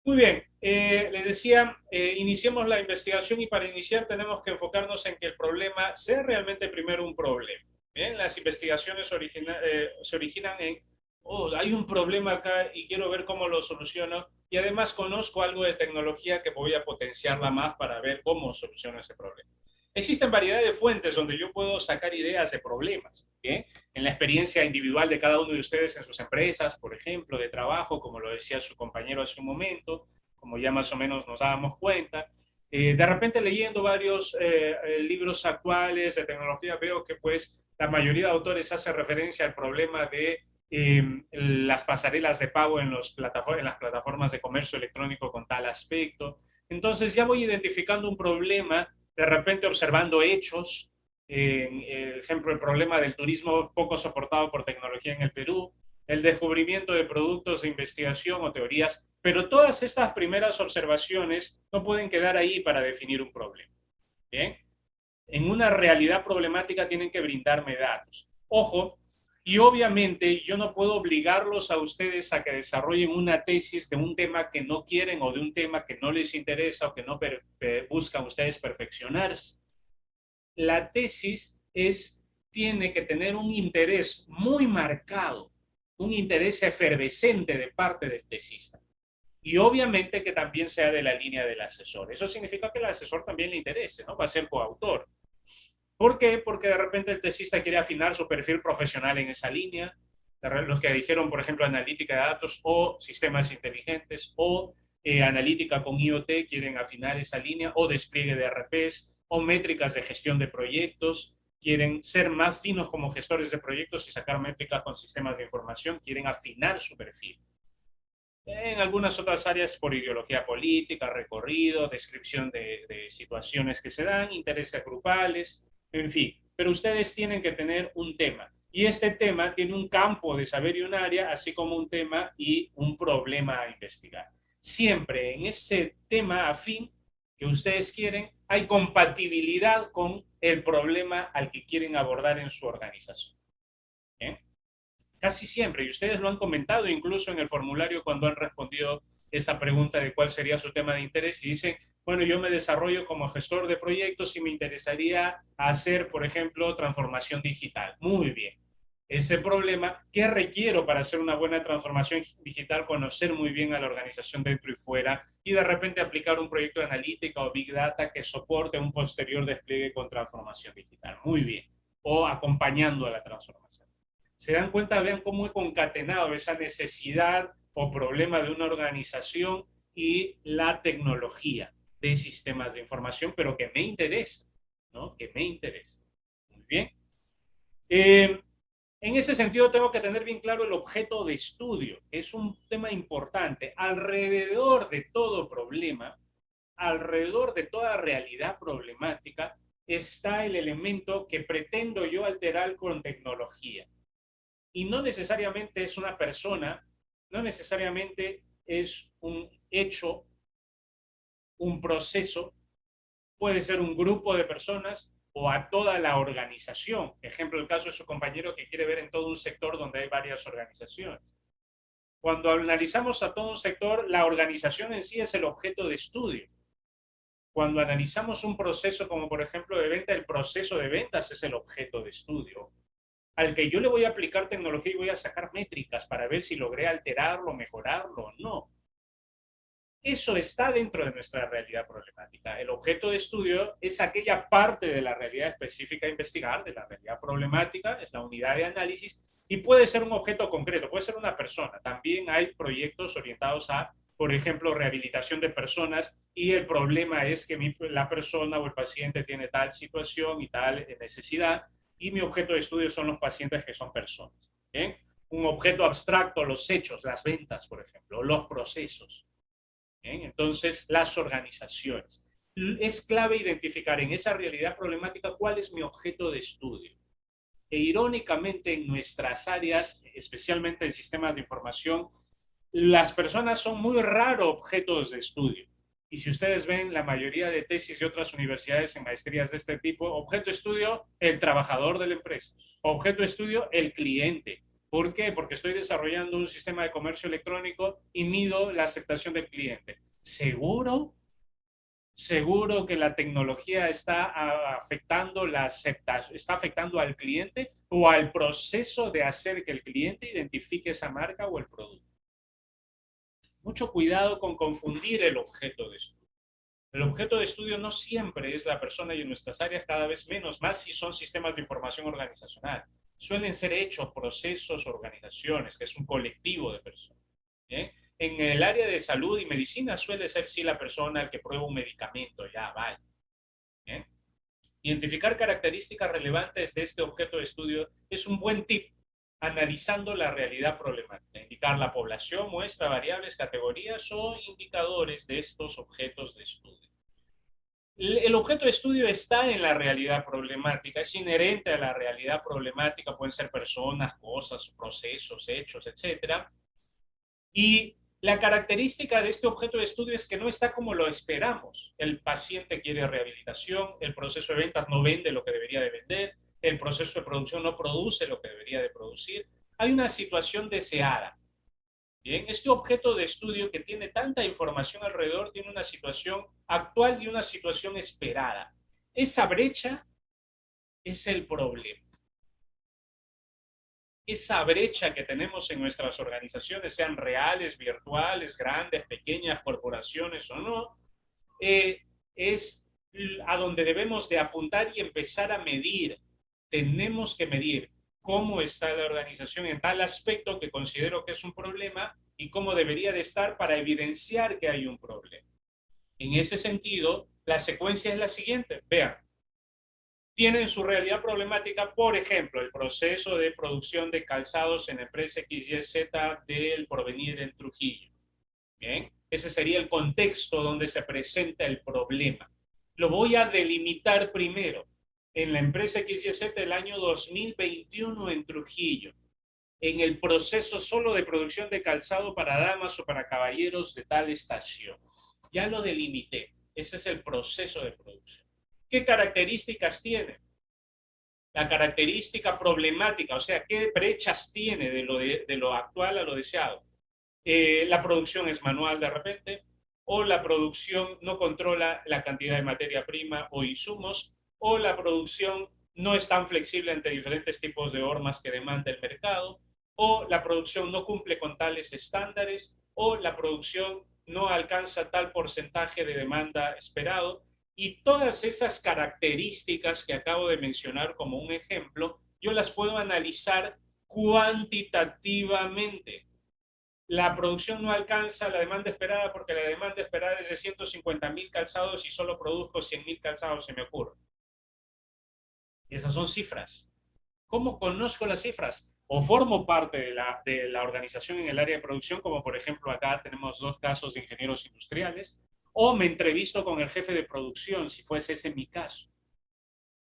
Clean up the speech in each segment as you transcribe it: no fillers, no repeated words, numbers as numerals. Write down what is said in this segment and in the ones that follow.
Muy bien, les decía, iniciemos la investigación y para iniciar tenemos que enfocarnos en que el problema sea realmente primero un problema. Bien, las investigaciones se originan en, oh, hay un problema acá y quiero ver cómo lo soluciono y además conozco algo de tecnología que voy a potenciarla más para ver cómo soluciono ese problema. Existen variedad de fuentes donde yo puedo sacar ideas de problemas, ¿bien? En la experiencia individual de cada uno de ustedes en sus empresas, por ejemplo, de trabajo, como lo decía su compañero hace un momento, como ya más o menos nos dábamos cuenta. De repente leyendo varios libros actuales de tecnología veo que pues la mayoría de autores hace referencia al problema de las pasarelas de pago en las plataformas de comercio electrónico con tal aspecto. Entonces ya voy identificando un problema, de repente observando hechos, ejemplo, el problema del turismo poco soportado por tecnología en el Perú, el descubrimiento de productos de investigación o teorías, pero todas estas primeras observaciones no pueden quedar ahí para definir un problema. ¿Bien? En una realidad problemática tienen que brindarme datos. Ojo, y obviamente yo no puedo obligarlos a ustedes a que desarrollen una tesis de un tema que no quieren o de un tema que no les interesa o que no buscan ustedes perfeccionarse. La tesis tiene que tener un interés muy marcado, un interés efervescente de parte del tesista. Y obviamente que también sea de la línea del asesor. Eso significa que el asesor también le interese, ¿no? Va a ser coautor. ¿Por qué? Porque de repente el tesista quiere afinar su perfil profesional en esa línea. Los que dijeron, por ejemplo, analítica de datos o sistemas inteligentes o analítica con IoT quieren afinar esa línea o despliegue de RPs o métricas de gestión de proyectos. Quieren ser más finos como gestores de proyectos y sacar métricas con sistemas de información. Quieren afinar su perfil. En algunas otras áreas por ideología política, recorrido, descripción de situaciones que se dan, intereses grupales, en fin. Pero ustedes tienen que tener un tema. Y este tema tiene un campo de saber y un área, así como un tema y un problema a investigar. Siempre en ese tema afín que ustedes quieren, hay compatibilidad con el problema al que quieren abordar en su organización. ¿Eh? Casi siempre, y ustedes lo han comentado incluso en el formulario cuando han respondido esa pregunta de cuál sería su tema de interés y dicen, bueno, yo me desarrollo como gestor de proyectos y me interesaría hacer, por ejemplo, transformación digital. Muy bien. Ese problema, ¿qué requiero para hacer una buena transformación digital? Conocer muy bien a la organización dentro y fuera y de repente aplicar un proyecto de analítica o big data que soporte un posterior despliegue con transformación digital. Muy bien. O acompañando a la transformación. Se dan cuenta, vean cómo he concatenado esa necesidad o problema de una organización y la tecnología de sistemas de información, pero que me interesa, ¿no? Que me interesa. Muy bien. Eh, en ese sentido, tengo que tener bien claro el objeto de estudio, que es un tema importante. Alrededor de todo problema, alrededor de toda realidad problemática, está el elemento que pretendo yo alterar con tecnología. Y no necesariamente es una persona, no necesariamente es un hecho, un proceso, puede ser un grupo de personas o a toda la organización. Ejemplo, el caso de su compañero que quiere ver en todo un sector donde hay varias organizaciones. Cuando analizamos a todo un sector, la organización en sí es el objeto de estudio. Cuando analizamos un proceso como por ejemplo de venta, el proceso de ventas es el objeto de estudio. Al que yo le voy a aplicar tecnología y voy a sacar métricas para ver si logré alterarlo, mejorarlo o no. Eso está dentro de nuestra realidad problemática. El objeto de estudio es aquella parte de la realidad específica a investigar, de la realidad problemática, es la unidad de análisis, y puede ser un objeto concreto, puede ser una persona. También hay proyectos orientados a, por ejemplo, rehabilitación de personas, y el problema es que la persona o el paciente tiene tal situación y tal necesidad, y mi objeto de estudio son los pacientes que son personas. ¿Bien? Un objeto abstracto, los hechos, las ventas, por ejemplo, los procesos. ¿Bien? Entonces, las organizaciones. Es clave identificar en esa realidad problemática cuál es mi objeto de estudio. E irónicamente, en nuestras áreas, especialmente en sistemas de información, las personas son muy raros objetos de estudio. Y si ustedes ven la mayoría de tesis de otras universidades en maestrías de este tipo, objeto de estudio, el trabajador de la empresa. Objeto de estudio, el cliente. ¿Por qué? Porque estoy desarrollando un sistema de comercio electrónico y mido la aceptación del cliente. ¿Seguro? ¿Seguro que la tecnología está afectando la aceptación, está afectando al cliente o al proceso de hacer que el cliente identifique esa marca o el producto? Mucho cuidado con confundir el objeto de estudio. El objeto de estudio no siempre es la persona y en nuestras áreas cada vez menos, más si son sistemas de información organizacional. Suelen ser hechos, procesos, organizaciones, que es un colectivo de personas. ¿Bien? En el área de salud y medicina suele ser sí la persona el que prueba un medicamento, ya vale. ¿Bien? Identificar características relevantes de este objeto de estudio es un buen tip analizando la realidad problemática. Indicar la población, muestra, variables, categorías o indicadores de estos objetos de estudio. El objeto de estudio está en la realidad problemática, es inherente a la realidad problemática, pueden ser personas, cosas, procesos, hechos, etcétera. Y la característica de este objeto de estudio es que no está como lo esperamos. El paciente quiere rehabilitación, el proceso de ventas no vende lo que debería de vender, el proceso de producción no produce lo que debería de producir. Hay una situación deseada. Bien, este objeto de estudio que tiene tanta información alrededor tiene una situación actual y una situación esperada. Esa brecha es el problema. Esa brecha que tenemos en nuestras organizaciones, sean reales, virtuales, grandes, pequeñas, corporaciones o no, es a donde debemos de apuntar y empezar a medir. Tenemos que medir cómo está la organización en tal aspecto que considero que es un problema y cómo debería de estar para evidenciar que hay un problema. En ese sentido, la secuencia es la siguiente. Vean, tienen su realidad problemática, por ejemplo, el proceso de producción de calzados en la empresa XYZ del Porvenir en Trujillo. Bien, ese sería el contexto donde se presenta el problema. Lo voy a delimitar primero. En la empresa XYZ del año 2021 en Trujillo, en el proceso solo de producción de calzado para damas o para caballeros de tal estación. Ya lo delimité. Ese es el proceso de producción. ¿Qué características tiene? La característica problemática, o sea, qué brechas tiene de lo actual a lo deseado. La producción es manual de repente, o la producción no controla la cantidad de materia prima o insumos, o la producción no es tan flexible ante diferentes tipos de hormas que demanda el mercado, o la producción no cumple con tales estándares, o la producción no alcanza tal porcentaje de demanda esperado. Y todas esas características que acabo de mencionar como un ejemplo, yo las puedo analizar cuantitativamente. La producción no alcanza la demanda esperada porque la demanda esperada es de 150.000 calzados y solo produzco 100.000 calzados, se me ocurre. Esas son cifras. ¿Cómo conozco las cifras? O formo parte de la organización en el área de producción, como por ejemplo acá tenemos 2 casos de ingenieros industriales, o me entrevisto con el jefe de producción, si fuese ese mi caso.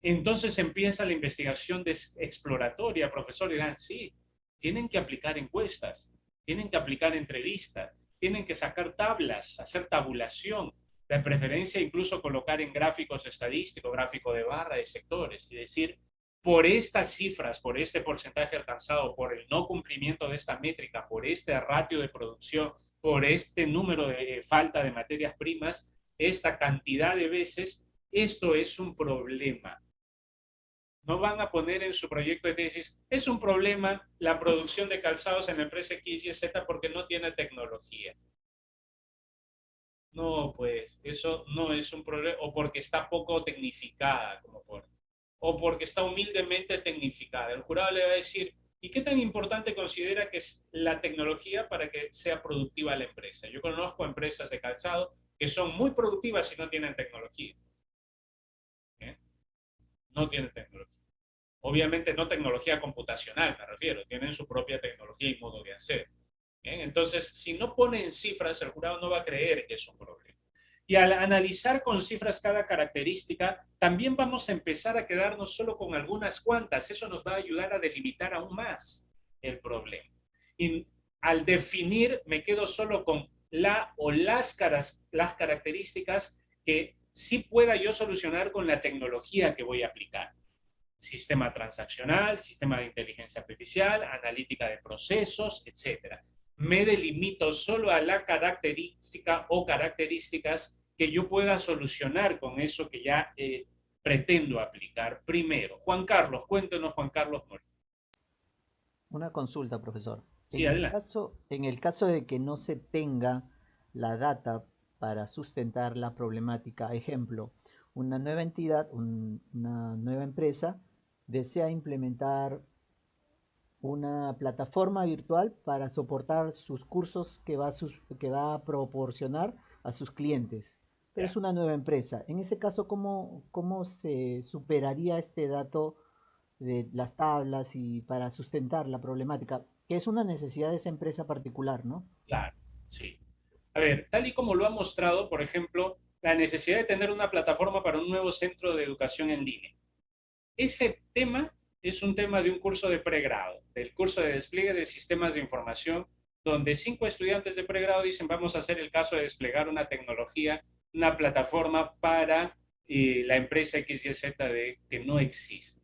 Entonces empieza la investigación exploratoria, profesor, y dirán, sí, tienen que aplicar encuestas, tienen que aplicar entrevistas, tienen que sacar tablas, hacer tabulación, de preferencia incluso colocar en gráficos estadísticos, gráfico de barra de sectores, y decir, por estas cifras, por este porcentaje alcanzado, por el no cumplimiento de esta métrica, por este ratio de producción, por este número de falta de materias primas, esta cantidad de veces, esto es un problema. No van a poner en su proyecto de tesis, es un problema la producción de calzados en la empresa X y Z porque no tiene tecnología. No, pues eso no es un problema, o porque está poco tecnificada, o porque está humildemente tecnificada. El jurado le va a decir, ¿y qué tan importante considera que es la tecnología para que sea productiva la empresa? Yo conozco empresas de calzado que son muy productivas si no tienen tecnología. ¿Eh? No tienen tecnología. Obviamente no tecnología computacional, me refiero, tienen su propia tecnología y modo de hacer. ¿Bien? Entonces, si no ponen cifras, el jurado no va a creer que es un problema. Y al analizar con cifras cada característica, también vamos a empezar a quedarnos solo con algunas cuantas. Eso nos va a ayudar a delimitar aún más el problema. Y al definir, me quedo solo con la o las características que sí pueda yo solucionar con la tecnología que voy a aplicar. sistema transaccional, sistema de inteligencia artificial, analítica de procesos, etc. Me delimito solo a la característica o características que yo pueda solucionar con eso que ya pretendo aplicar primero. Juan Carlos, cuéntenos, Juan Carlos Morín. Una consulta, profesor. Sí, adelante. En el caso de que no se tenga la data para sustentar la problemática, ejemplo, una nueva entidad, una nueva empresa desea implementar una plataforma virtual para soportar sus cursos que va a proporcionar a sus clientes. Pero es Ya. una nueva empresa. En ese caso, cómo se superaría este dato de las tablas y para sustentar la problemática, que es una necesidad de esa empresa particular, ¿no? Claro, sí. A ver, tal y como lo ha mostrado, por ejemplo, la necesidad de tener una plataforma para un nuevo centro de educación en línea. Ese tema es un tema de un curso de pregrado, del curso de despliegue de sistemas de información, donde 5 estudiantes de pregrado dicen vamos a hacer el caso de desplegar una tecnología, una plataforma para la empresa XYZ de, que no existe.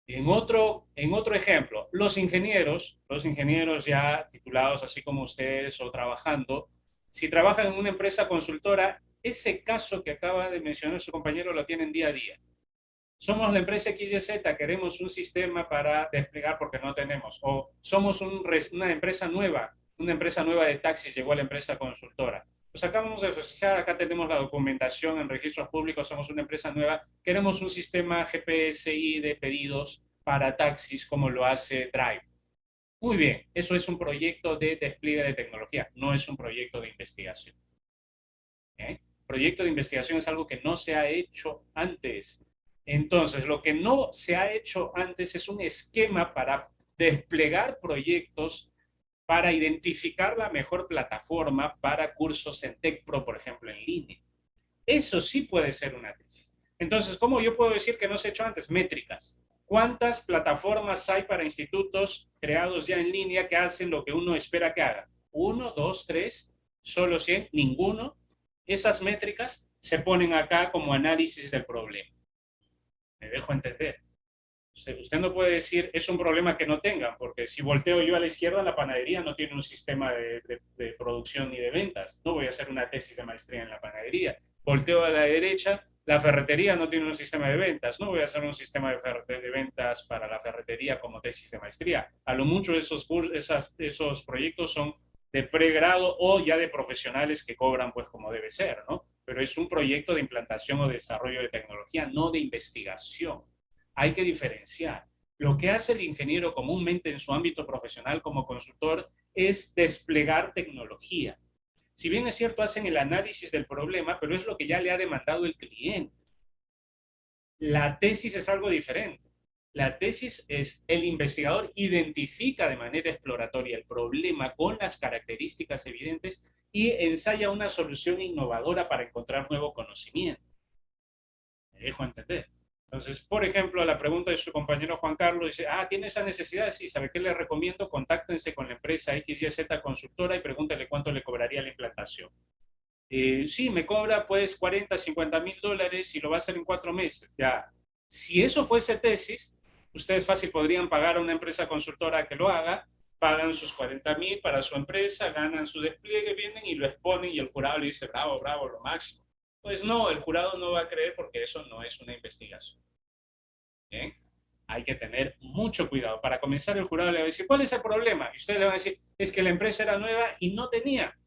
En otro ejemplo, los ingenieros ya titulados así como ustedes o trabajando, si trabajan en una empresa consultora, ese caso que acaba de mencionar su compañero lo tienen día a día. Somos la empresa XYZ, queremos un sistema para desplegar porque no tenemos. O somos una empresa nueva de taxis llegó a la empresa consultora. Pues acabamos de asociar, acá tenemos la documentación en registros públicos, somos una empresa nueva, queremos un sistema GPSI de pedidos para taxis como lo hace Drive. Muy bien, eso es un proyecto de despliegue de tecnología, no es un proyecto de investigación. ¿Eh? Proyecto de investigación es algo que no se ha hecho antes. Entonces, lo que no se ha hecho antes es un esquema para desplegar proyectos para identificar la mejor plataforma para cursos en TechPro, por ejemplo, en línea. Eso sí puede ser una tesis. Entonces, ¿cómo yo puedo decir que no se ha hecho antes? Métricas. ¿Cuántas plataformas hay para institutos creados ya en línea que hacen lo que uno espera que haga? ¿Uno, dos, tres? ¿Solo 100? ¿Ninguno? Esas métricas se ponen acá como análisis del problema. Me dejo entender. Usted no puede decir es un problema que no tengan, porque si volteo yo a la izquierda, la panadería no tiene un sistema de producción ni de ventas. No voy a hacer una tesis de maestría en la panadería. Volteo a la derecha, la ferretería no tiene un sistema de ventas. No voy a hacer un sistema de ventas para la ferretería como tesis de maestría. A lo mucho esos proyectos son de pregrado o ya de profesionales que cobran pues como debe ser, ¿no? Pero es un proyecto de implantación o de desarrollo de tecnología, no de investigación. Hay que diferenciar. Lo que hace el ingeniero comúnmente en su ámbito profesional como consultor es desplegar tecnología. Si bien es cierto, hacen el análisis del problema, pero es lo que ya le ha demandado el cliente. La tesis es algo diferente. La tesis es el investigador identifica de manera exploratoria el problema con las características evidentes y ensaya una solución innovadora para encontrar nuevo conocimiento. Me dejo entender. Entonces, por ejemplo, a la pregunta de su compañero Juan Carlos, dice, ¿tiene esa necesidad? Sí, ¿sabe qué le recomiendo? Contáctense con la empresa XYZ consultora y pregúntele cuánto le cobraría la implantación. Sí, me cobra pues 40, 50 mil dólares y lo va a hacer en 4 meses. Ya, si eso fuese tesis, ustedes fácil podrían pagar a una empresa consultora que lo haga, pagan sus 40 mil para su empresa, ganan su despliegue, vienen y lo exponen y el jurado le dice, bravo, bravo, lo máximo. Pues no, el jurado no va a creer porque eso no es una investigación. ¿Bien? Hay que tener mucho cuidado. Para comenzar, el jurado le va a decir, ¿cuál es el problema? Y ustedes le van a decir, es que la empresa era nueva y no tenía.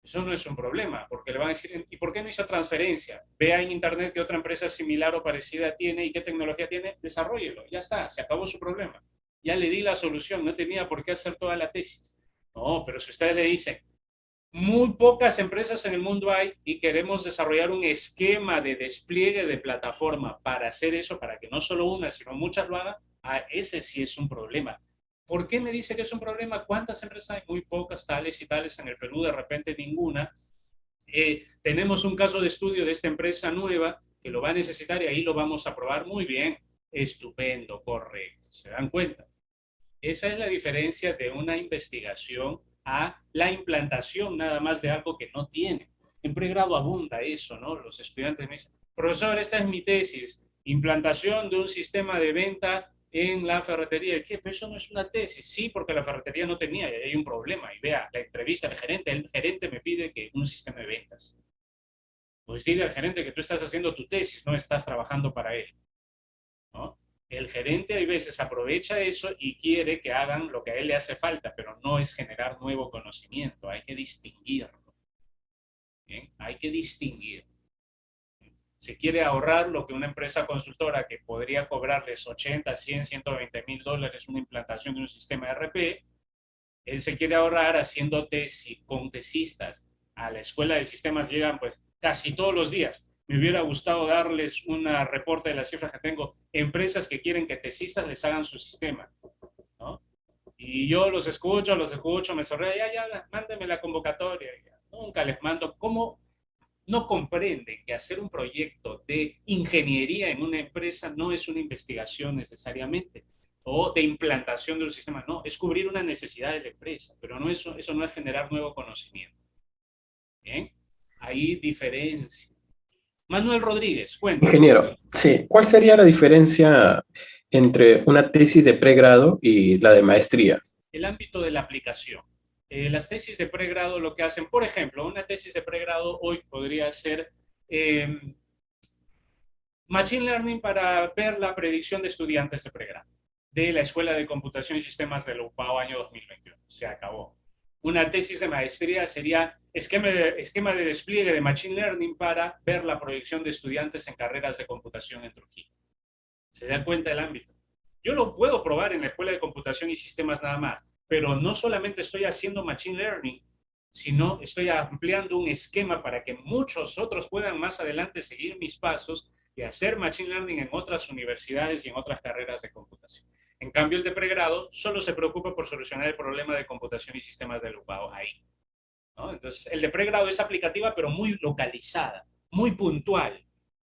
Eso no es un problema, porque le van a decir, ¿y por qué no hizo transferencia? Vea en internet qué otra empresa similar o parecida tiene y qué tecnología tiene, desarrollelo. Ya está, se acabó su problema. Ya le di la solución, no tenía por qué hacer toda la tesis. No, pero si ustedes le dicen, muy pocas empresas en el mundo hay y queremos desarrollar un esquema de despliegue de plataforma para hacer eso, para que no solo una, sino muchas lo hagan, ese sí es un problema. ¿Por qué me dice que es un problema? ¿Cuántas empresas hay? Muy pocas, tales y tales, en el Perú de repente ninguna. Tenemos un caso de estudio de esta empresa nueva que lo va a necesitar y ahí lo vamos a probar muy bien. Estupendo, correcto. ¿Se dan cuenta? Esa es la diferencia de una investigación a la implantación nada más de algo que no tiene. En pregrado abunda eso, ¿no? Los estudiantes me dicen, profesor, esta es mi tesis. Implantación de un sistema de venta en la ferretería. ¿Qué? Pero eso no es una tesis. Sí, porque la ferretería no tenía, y hay un problema. Y vea, la entrevista al gerente, el gerente me pide que un sistema de ventas. Pues dile al gerente que tú estás haciendo tu tesis, no estás trabajando para él, ¿no? El gerente a veces aprovecha eso y quiere que hagan lo que a él le hace falta, pero no es generar nuevo conocimiento. Hay que distinguirlo. ¿Bien? Hay que distinguir. Se quiere ahorrar lo que una empresa consultora que podría cobrarles 80, 100, 120 mil dólares una implantación de un sistema RP, él se quiere ahorrar haciendo tesis con tesistas. A la escuela de sistemas llegan pues casi todos los días. Me hubiera gustado darles una reporte de las cifras que tengo. Empresas que quieren que tesistas les hagan su sistema, ¿no? Y yo los escucho, me sonríe, ya, mándeme la convocatoria. Nunca les mando. ¿Cómo no comprenden que hacer un proyecto de ingeniería en una empresa no es una investigación necesariamente? O de implantación de un sistema, no, es cubrir una necesidad de la empresa, pero no eso no es generar nuevo conocimiento. ¿Bien? Ahí diferencia. Manuel Rodríguez, cuéntame. Ingeniero, sí, ¿cuál sería la diferencia entre una tesis de pregrado y la de maestría? El ámbito de la aplicación. Las tesis de pregrado lo que hacen, por ejemplo, una tesis de pregrado hoy podría ser Machine Learning para ver la predicción de estudiantes de pregrado de la Escuela de Computación y Sistemas de la UPAO año 2021. Se acabó. Una tesis de maestría sería esquema de despliegue de Machine Learning para ver la proyección de estudiantes en carreras de computación en Trujillo. ¿Se da cuenta del ámbito? Yo lo puedo probar en la Escuela de Computación y Sistemas nada más, pero no solamente estoy haciendo Machine Learning, sino estoy ampliando un esquema para que muchos otros puedan más adelante seguir mis pasos y hacer Machine Learning en otras universidades y en otras carreras de computación. En cambio, el de pregrado solo se preocupa por solucionar el problema de computación y sistemas de UPAO ahí, ¿no? Entonces, el de pregrado es aplicativa, pero muy localizada, muy puntual.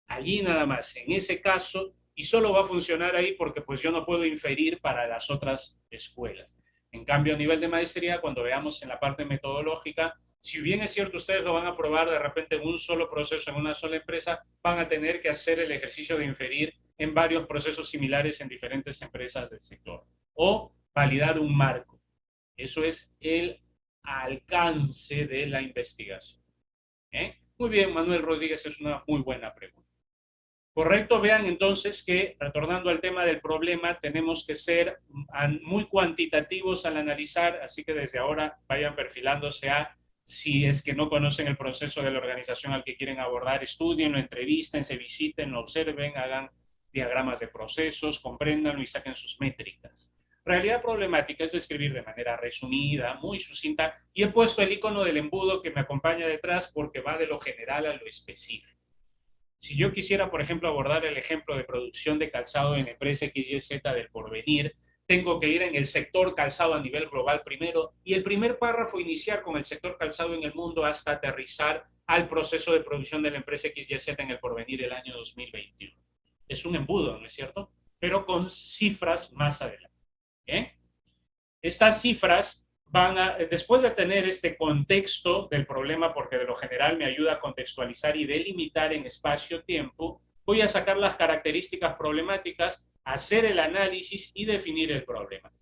Allí nada más, en ese caso, y solo va a funcionar ahí porque pues yo no puedo inferir para las otras escuelas. En cambio, a nivel de maestría, cuando veamos en la parte metodológica, si bien es cierto, ustedes lo van a probar de repente en un solo proceso, en una sola empresa, van a tener que hacer el ejercicio de inferir en varios procesos similares en diferentes empresas del sector. O validar un marco. Eso es el alcance de la investigación. Muy bien, Manuel Rodríguez, es una muy buena pregunta. Correcto, vean entonces que, retornando al tema del problema, tenemos que ser muy cuantitativos al analizar, así que desde ahora vayan perfilándose a, si es que no conocen el proceso de la organización al que quieren abordar, estudienlo, entrevístense, visítenlo, observen, hagan diagramas de procesos, compréndanlo y saquen sus métricas. Realidad problemática es describir de manera resumida, muy sucinta, y he puesto el icono del embudo que me acompaña detrás porque va de lo general a lo específico. Si yo quisiera, por ejemplo, abordar el ejemplo de producción de calzado en empresa XYZ del porvenir, tengo que ir en el sector calzado a nivel global primero y el primer párrafo iniciar con el sector calzado en el mundo hasta aterrizar al proceso de producción de la empresa XYZ en el porvenir el año 2021. Es un embudo, ¿no es cierto? Pero con cifras más adelante. Estas cifras van a, después de tener este contexto del problema, porque de lo general me ayuda a contextualizar y delimitar en espacio-tiempo, voy a sacar las características problemáticas, hacer el análisis y definir el problema.